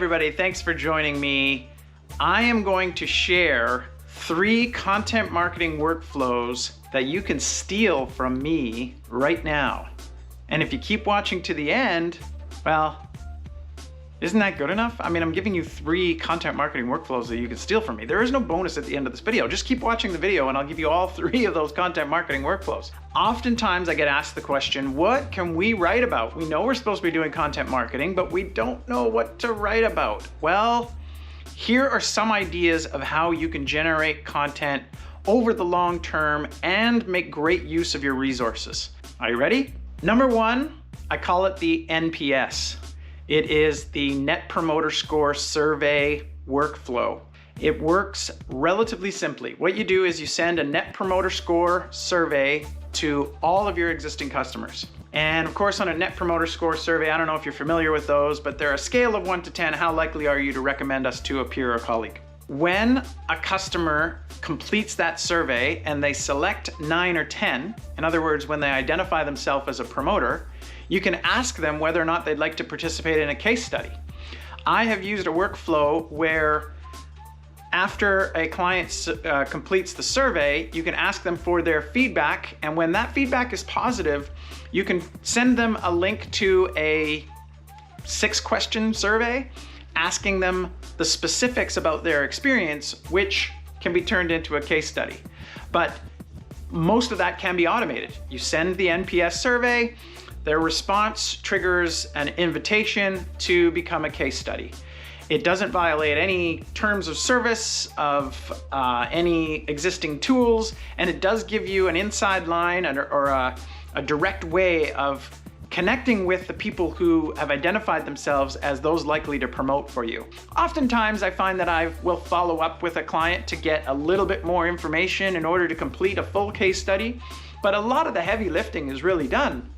everybody, thanks for joining me. I am going to share 3 content marketing workflows that you can steal from me right now. And if you keep watching to the end, well, isn't that good enough? I mean, I'm giving you 3 content marketing workflows that you can steal from me. There is no bonus at the end of this video. Just keep watching the video and I'll give you all 3 of those content marketing workflows. Oftentimes I get asked the question, what can we write about? We know we're supposed to be doing content marketing, but we don't know what to write about. Well, here are some ideas of how you can generate content over the long term and make great use of your resources. Are you ready? Number 1, I call it the NPS. It is the Net Promoter Score survey workflow. It works relatively simply. What you do is you send a Net Promoter Score survey to all of your existing customers. And of course, on a Net Promoter Score survey, I don't know if you're familiar with those, but they're a scale of 1 to 10. How likely are you to recommend us to a peer or colleague? When a customer completes that survey and they select 9 or 10, in other words, when they identify themselves as a promoter, you can ask them whether or not they'd like to participate in a case study. I have used a workflow where after a client completes the survey, you can ask them for their feedback, and when that feedback is positive, you can send them a link to a 6-question survey asking them the specifics about their experience, which can be turned into a case study. But most of that can be automated. You send the NPS survey, their response triggers an invitation to become a case study. It doesn't violate any terms of service of any existing tools, and it does give you an inside line or a direct way of connecting with the people who have identified themselves as those likely to promote for you. Oftentimes I find that I will follow up with a client to get a little bit more information in order to complete a full case study, but a lot of the heavy lifting is really done.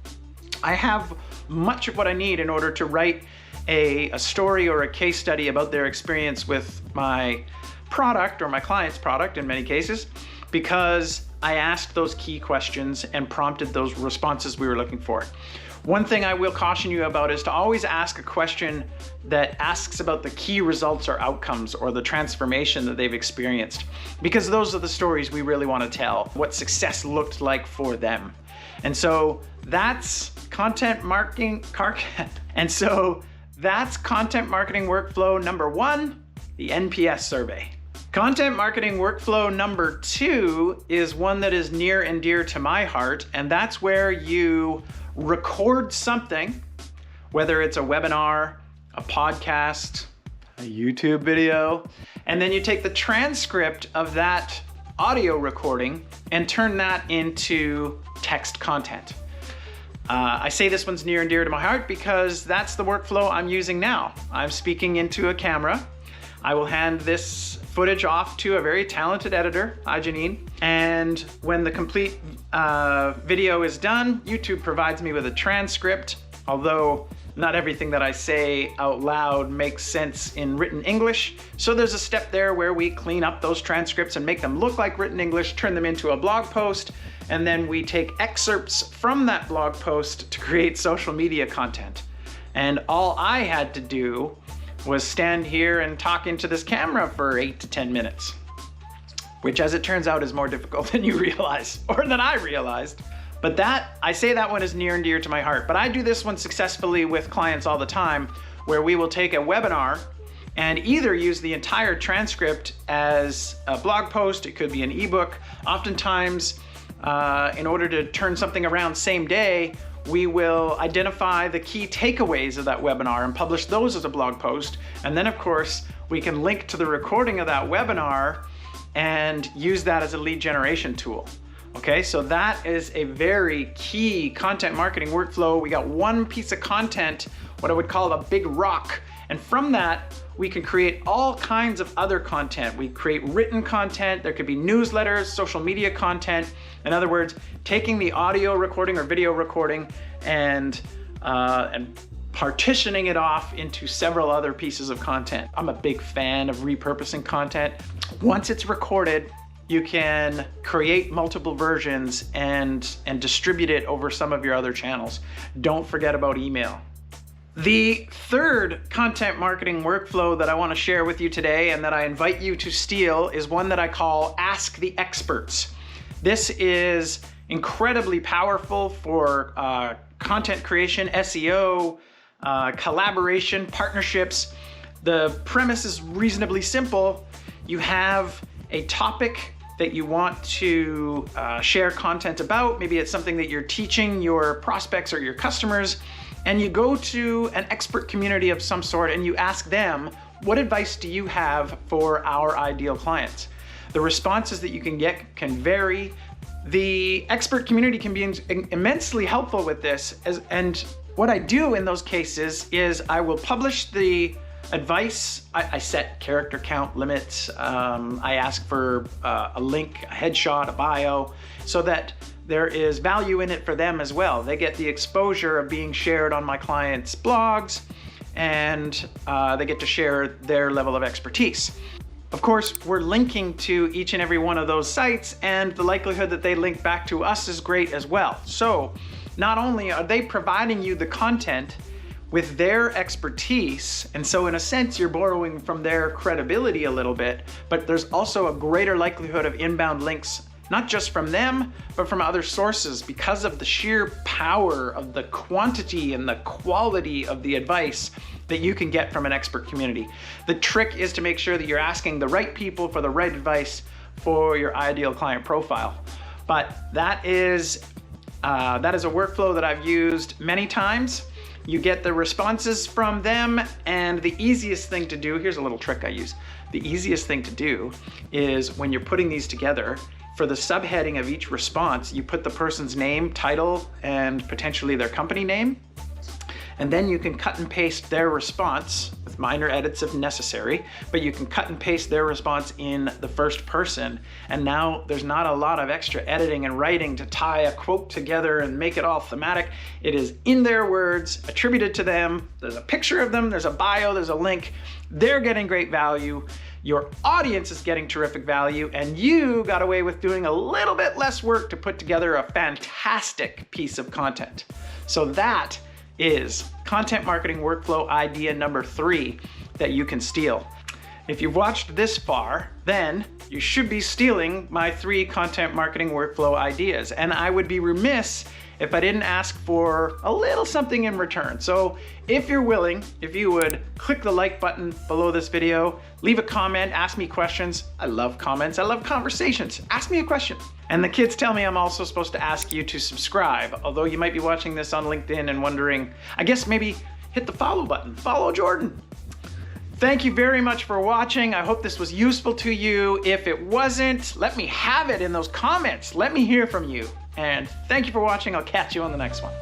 I have much of what I need in order to write a story or a case study about their experience with my product or my client's product in many cases, because I asked those key questions and prompted those responses we were looking for. One thing I will caution you about is to always ask a question that asks about the key results or outcomes or the transformation that they've experienced, because those are the stories we really want to tell, what success looked like for them. And so that's content marketing workflow number 1, the NPS survey. Content marketing workflow number 2 is one that is near and dear to my heart, and that's where you record something, whether it's a webinar, a podcast, a YouTube video, and then you take the transcript of that audio recording and turn that into text content. I say this one's near and dear to my heart because that's the workflow I'm using now. I'm speaking into a camera. I will hand this footage off to a very talented editor, Janine, and when the complete video is done, YouTube provides me with a transcript, although not everything that I say out loud makes sense in written English. So there's a step there where we clean up those transcripts and make them look like written English, turn them into a blog post, and then we take excerpts from that blog post to create social media content. And all I had to do was stand here and talk into this camera for 8 to 10 minutes, which as it turns out is more difficult than you realize, or than I realized. But I say that one is near and dear to my heart, but I do this one successfully with clients all the time, where we will take a webinar and either use the entire transcript as a blog post, it could be an ebook. Oftentimes, in order to turn something around same day, we will identify the key takeaways of that webinar and publish those as a blog post. And then of course, we can link to the recording of that webinar and use that as a lead generation tool. Okay, so that is a very key content marketing workflow. We got one piece of content, what I would call a big rock. And from that, we can create all kinds of other content. We create written content, there could be newsletters, social media content. In other words, taking the audio recording or video recording and partitioning it off into several other pieces of content. I'm a big fan of repurposing content. Once it's recorded, you can create multiple versions and distribute it over some of your other channels. Don't forget about email. The third content marketing workflow that I want to share with you today and that I invite you to steal is one that I call Ask the Experts. This is incredibly powerful for content creation, SEO, collaboration, partnerships. The premise is reasonably simple. You have a topic that you want to share content about. Maybe it's something that you're teaching your prospects or your customers, and you go to an expert community of some sort and you ask them, what advice do you have for our ideal clients? The responses that you can get can vary. The expert community can be immensely helpful with this, and what I do in those cases is I will publish the advice. I set character count limits. I ask for a link, a headshot, a bio, so that there is value in it for them as well. They get the exposure of being shared on my clients' blogs, and they get to share their level of expertise. Of course, we're linking to each and every one of those sites, and the likelihood that they link back to us is great as well. So not only are they providing you the content with their expertise, and so in a sense you're borrowing from their credibility a little bit, but there's also a greater likelihood of inbound links, not just from them, but from other sources, because of the sheer power of the quantity and the quality of the advice that you can get from an expert community. The trick is to make sure that you're asking the right people for the right advice for your ideal client profile. But that is a workflow that I've used many times. You get the responses from them, and the easiest thing to do, here's a little trick I use. The easiest thing to do is when you're putting these together, for the subheading of each response, you put the person's name, title, and potentially their company name. And then you can cut and paste their response with minor edits if necessary, but you can cut and paste their response in the first person. And now there's not a lot of extra editing and writing to tie a quote together and make it all thematic. It is in their words, attributed to them. There's a picture of them, there's a bio, there's a link. They're getting great value. Your audience is getting terrific value, and you got away with doing a little bit less work to put together a fantastic piece of content. So that is content marketing workflow idea number 3 that you can steal. If you've watched this far, then you should be stealing my 3 content marketing workflow ideas. And I would be remiss if I didn't ask for a little something in return. So if you're willing, if you would click the like button below this video, leave a comment, ask me questions. I love comments, I love conversations. Ask me a question. And the kids tell me I'm also supposed to ask you to subscribe, although you might be watching this on LinkedIn and wondering, I guess maybe hit the follow button, follow Jordan. Thank you very much for watching. I hope this was useful to you. If it wasn't, let me have it in those comments. Let me hear from you. And thank you for watching. I'll catch you on the next one.